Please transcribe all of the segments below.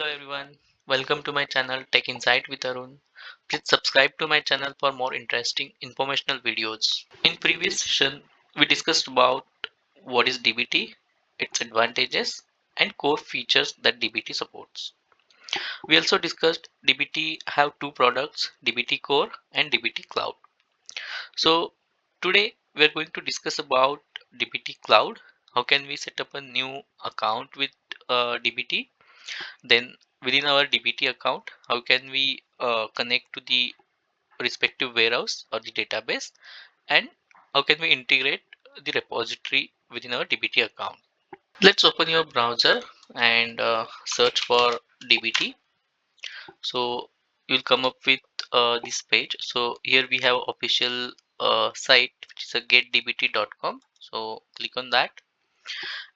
Hello everyone, welcome to my channel Tech Insight with Arun. Please subscribe to my channel for more interesting informational videos. In previous session, we discussed about what is DBT, its advantages, and core features that DBT supports. We also discussed DBT have two products, DBT Core and DBT Cloud. So today we are going to discuss about DBT Cloud. How can we set up a new account with DBT? Then within our DBT account, how can we connect to the respective warehouse or the database, and how can we integrate the repository within our DBT account. Let's open your browser and search for DBT. So you'll come up with this page. So here we have official site, which is a getdbt.com. So click on that,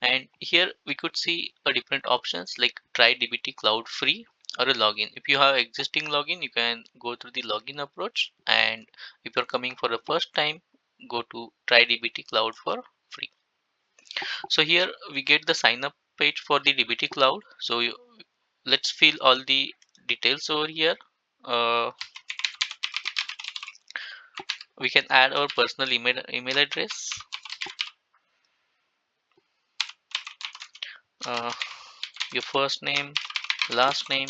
and here we could see a different options like try DBT Cloud free or a login. If you have existing login, you can go through the login approach, and if you're coming for the first time, go to try DBT Cloud for free. So here we get the sign up page for the DBT Cloud. So let's fill all the details over here. uh, we can add our personal email address, uh, your first name, last name.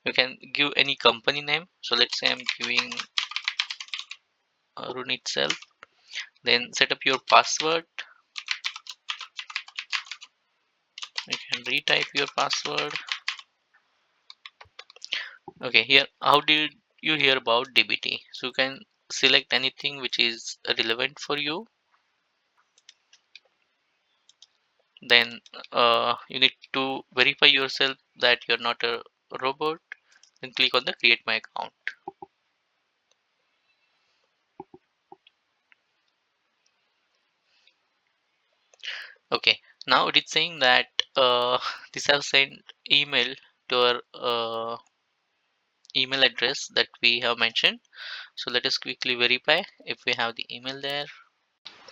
You can give any company name. So let's say I'm giving Arun itself. Then set up your password. You can retype your password. Okay, here how did you hear about DBT? So you can select anything which is relevant for you. Then you need to verify yourself that you're not a robot. Then click on the create my account. Okay, now it is saying that this have sent email to our email address that we have mentioned. So let us quickly verify if we have the email there.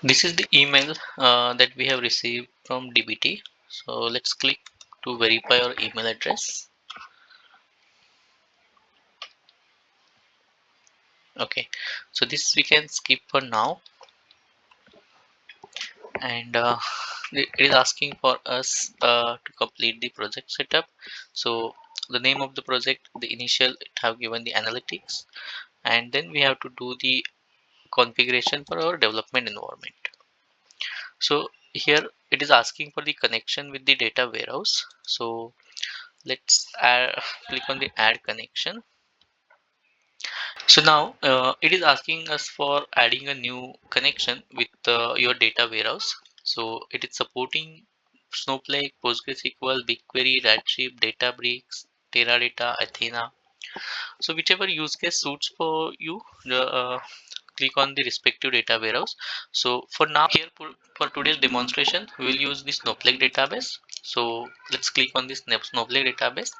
This is the email that we have received from DBT. So let's click to verify our email address. Okay, so this we can skip for now, and it is asking for us to complete the project setup. So the name of the project, the initial, it have given the analytics, and then we have to do the configuration for our development environment. So here it is asking for the connection with the data warehouse. So let's click on the add connection. So now it is asking us for adding a new connection with your data warehouse. So it is supporting Snowflake, PostgreSQL, BigQuery, Redshift, Databricks, Teradata, Athena. So whichever use case suits for you, click on the respective data warehouse. So for now here for today's demonstration, we will use the Snowflake database. So let's click on this Snowflake database.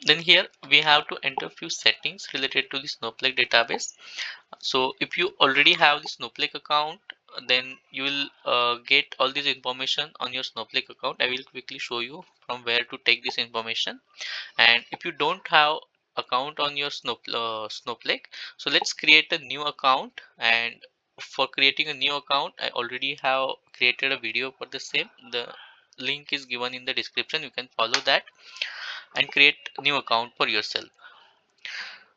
Then here we have to enter few settings related to the Snowflake database. So if you already have the Snowflake account, then you will get all this information on your Snowflake account. I will quickly show you from where to take this information. And if you don't have account on your Snowflake, so let's create a new account. And for creating a new account, I already have created a video for the same. The link is given in the description. You can follow that and create a new account for yourself.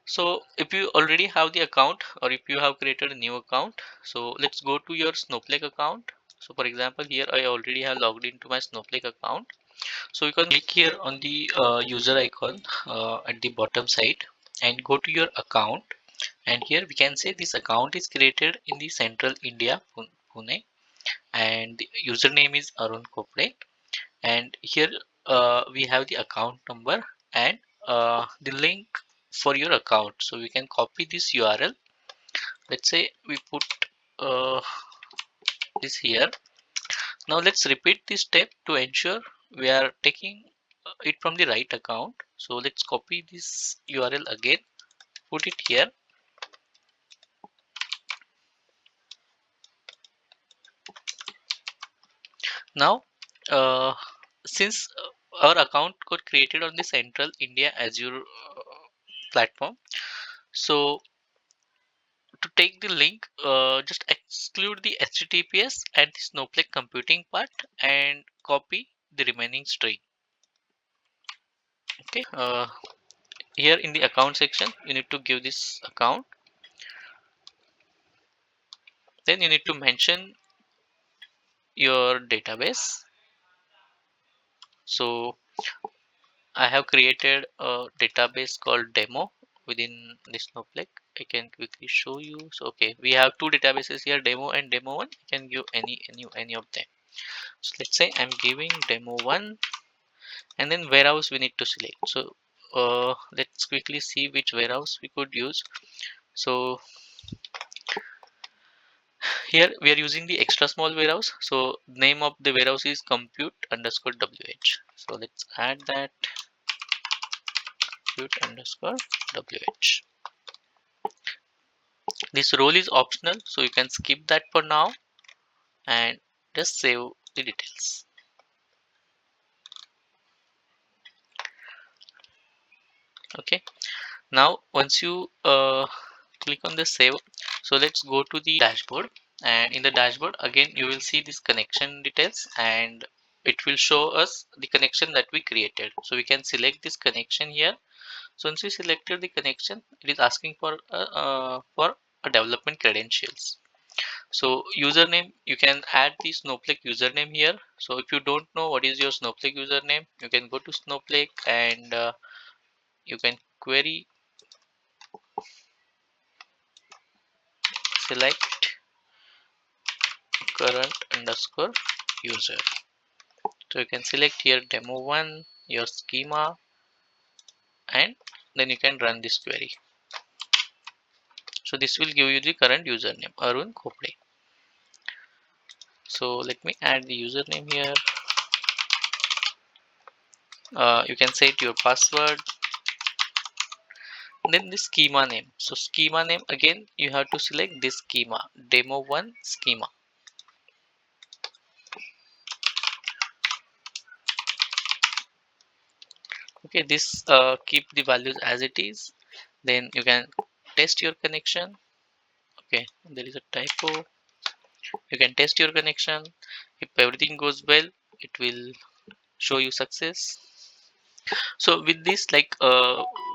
So if you already have the account, or if you have created a new account, so let's go to your Snowflake account. So for example, here I already have logged into my Snowflake account. So you can click here on the user icon at the bottom side and go to your account. And here we can say this account is created in the central India, Pune, and the username is Arun Kopre. And here we have the account number and the link for your account. So we can copy this URL. Let's say we put uh, this here. Now let's repeat this step to ensure we are taking it from the right account. So let's copy this URL again, put it here. Now since our account got created on the Central India Azure platform. So to take the link, just exclude the HTTPS and the Snowflake computing part and copy the remaining string. Okay, here in the account section, you need to give this account. Then you need to mention your database. So I have created a database called demo within the Snowflake. I can quickly show you. So okay, we have two databases here, demo and demo one. You can give any of them. So let's say I'm giving demo one, and then warehouse we need to select. So let's quickly see which warehouse we could use. So here we are using the extra small warehouse. So name of the warehouse is compute underscore wh. So let's add that compute underscore wh. This role is optional, so you can skip that for now and just save the details. Okay, now once you click on the save, so let's go to the dashboard, and in the dashboard again you will see this connection details, and it will show us the connection that we created. So we can select this connection here. So once we selected the connection, it is asking for a development credentials. So username, you can add the Snowflake username here. So if you don't know what is your Snowflake username, you can go to Snowflake and you can query select current underscore user. So you can select here demo one, your schema, and then you can run this query. So this will give you the current username, Arun Khopde. So let me add the username here. You can set your password. Then the schema name. So schema name, again you have to select this schema, demo one schema. Okay, this keep the values as it is. Then you can test your connection. Okay, there is a typo. You can test your connection. If everything goes well, it will show you success. So with this, like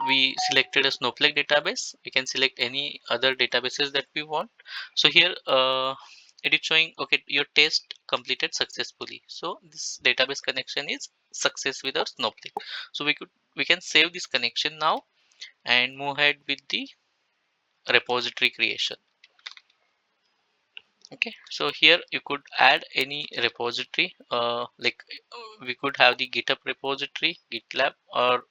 we selected a Snowflake database, we can select any other databases that we want. So here it is showing, okay, your test completed successfully. So this database connection is success with our Snowflake. So we can save this connection now and move ahead with the repository creation. Okay, so here you could add any repository, like we could have the GitHub repository, GitLab, or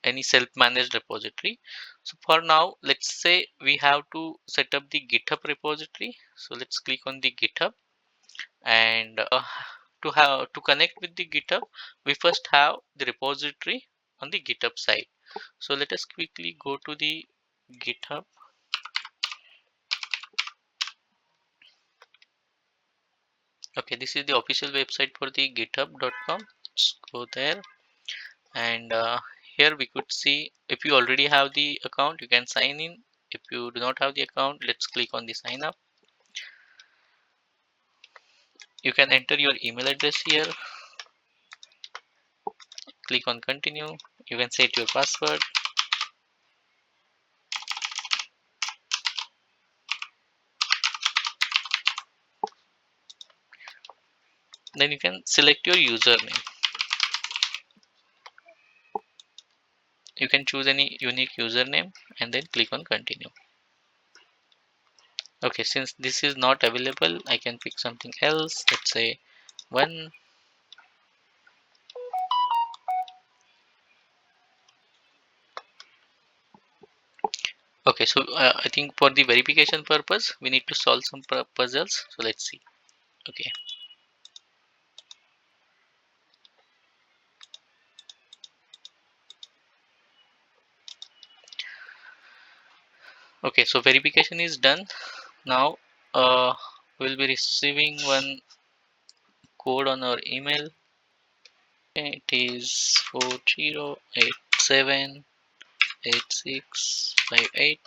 any self-managed repository. So for now, let's say we have to set up the GitHub repository. So let's click on the GitHub, and to connect with the GitHub, we first have the repository on the GitHub side. So let us quickly go to the GitHub. Okay, this is the official website for the github.com. Let's go there, and here we could see if you already have the account, you can sign in. If you do not have the account, let's click on the sign up. You can enter your email address here, click on continue. You can set your password. Then you can select your username. You can choose any unique username and then click on continue. Okay, since this is not available, I can pick something else. Let's say one. Okay, so I think for the verification purpose, we need to solve some puzzles. So let's see. Okay. Okay, so verification is done. Now we'll be receiving one code on our email. Okay, it is 40878658.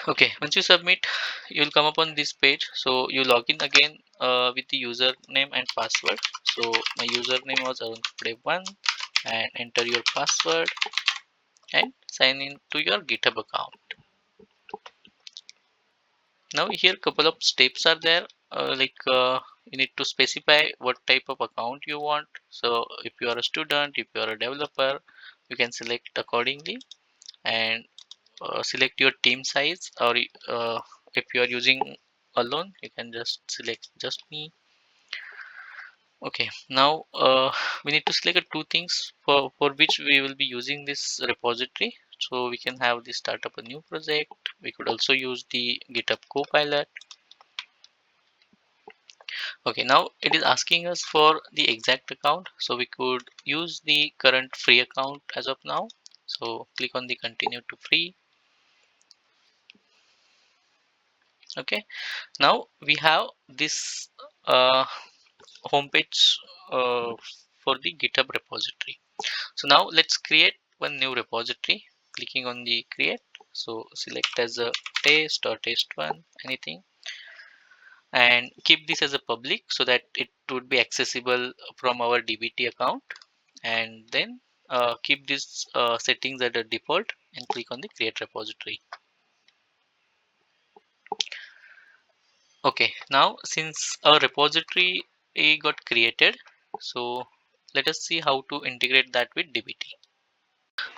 Okay, once you submit, you'll come up on this page. So you log in again with the username and password. So my username was Arun1 and enter your password and sign in to your GitHub account. Now here couple of steps are there, you need to specify what type of account you want. So if you are a student, if you are a developer, you can select accordingly and select your team size, or if you are using alone, you can just select just me. Okay, now we need to select two things for which we will be using this repository. So we can have the start up a new project. We could also use the GitHub Copilot. Okay, now it is asking us for the exact account, so we could use the current free account as of now. So click on the continue to free. Okay, now we have this homepage for the GitHub repository. So now let's create one new repository, clicking on the create. So select as a test or test1, anything, and keep this as a public so that it would be accessible from our DBT account. And then keep these settings at a default and click on the create repository. Okay, now since our repository got created, so let us see how to integrate that with DBT.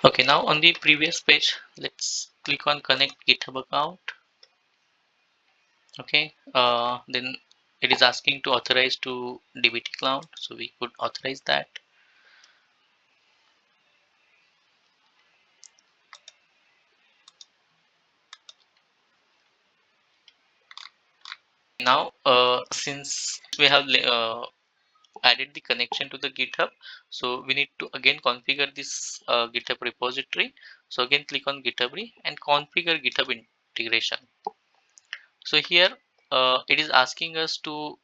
Okay, now on the previous page, let's click on connect GitHub account. Okay, then it is asking to authorize to DBT Cloud, so we could authorize that. Now, since we have added the connection to the GitHub, so we need to again configure this GitHub repository. So again, click on GitHub and configure GitHub integration. So here, it is asking us to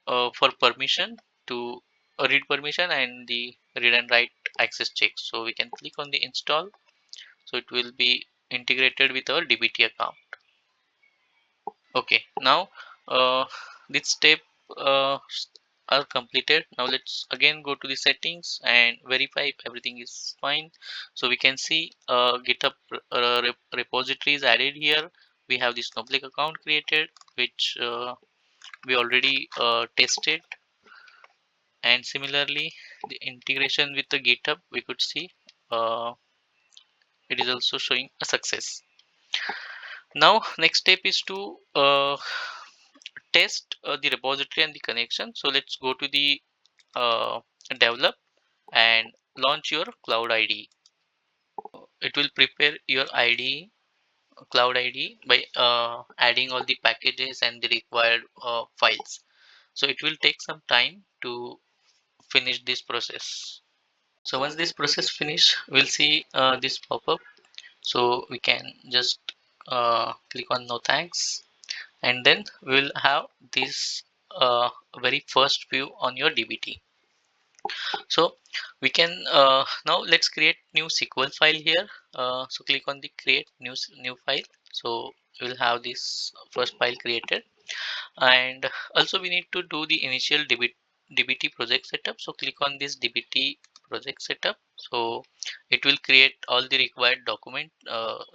for permission to read permission and the read and write access checks. So we can click on the install. So it will be integrated with our DBT account. Okay, now this step uh, are completed. Now let's again go to the settings and verify if everything is fine. So we can see GitHub repository is added here. We have the Snowflake account created, which we already tested, and similarly the integration with the GitHub, we could see it is also showing a success. Now next step is to test the repository and the connection. So let's go to the develop and launch your cloud IDE. It will prepare your IDE, cloud IDE, by adding all the packages and the required files. So it will take some time to finish this process. So once this process finish, we'll see this pop-up. So we can just click on no thanks, and then we'll have this very first view on your DBT. So we can now let's create new SQL file here. So click on the create new file. So we'll have this first file created, and also we need to do the initial DBT project setup. So click on this DBT project setup. So it will create all the required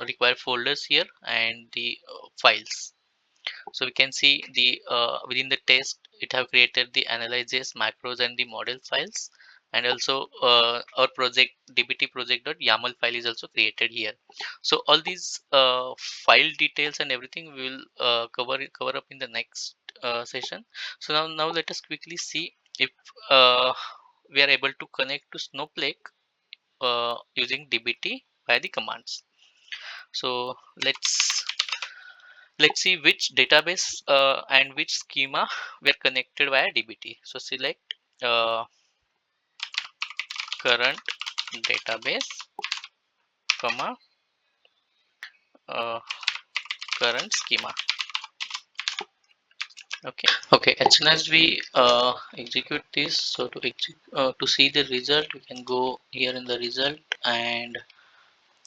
required folders here and the files. So we can see the within the test it have created the analyzes, macros and the model files, and also our project dbt project.yaml file is also created here. So all these file details and everything we will cover up in the next session. So now let us quickly see if uh, we are able to connect to Snowflake using dbt by the commands. So let's see which database and which schema we are connected via dbt. So select current database, comma uh, current schema. Okay, as soon as we execute this, so to see the result, we can go here in the result, and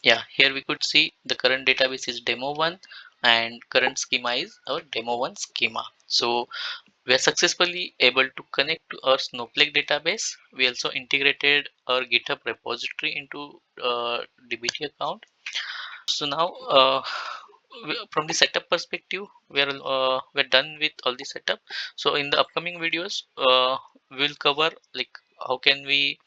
yeah, here we could see the current database is demo1 and current schema is our demo1 schema. So we are successfully able to connect to our Snowflake database. We also integrated our GitHub repository into DBT account. So now from the setup perspective, we're done with all the setup. So in the upcoming videos, we'll cover like how can we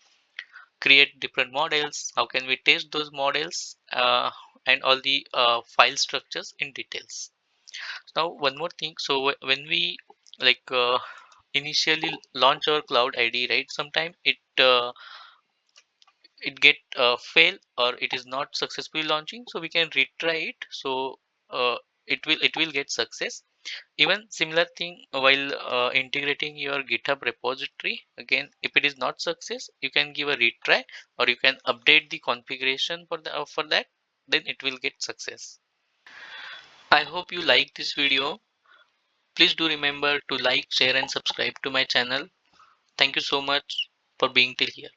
create different models, how can we test those models, and all the file structures in details. Now one more thing, so when we like initially launch our cloud id, right, sometime it get fail or it is not successfully launching, so we can retry it. So it will get success. Even similar thing while integrating your GitHub repository, again if it is not success, you can give a retry or you can update the configuration for that, then it will get success. I hope you like this video. Please do remember to like, share and subscribe to my channel. Thank you so much for being till here.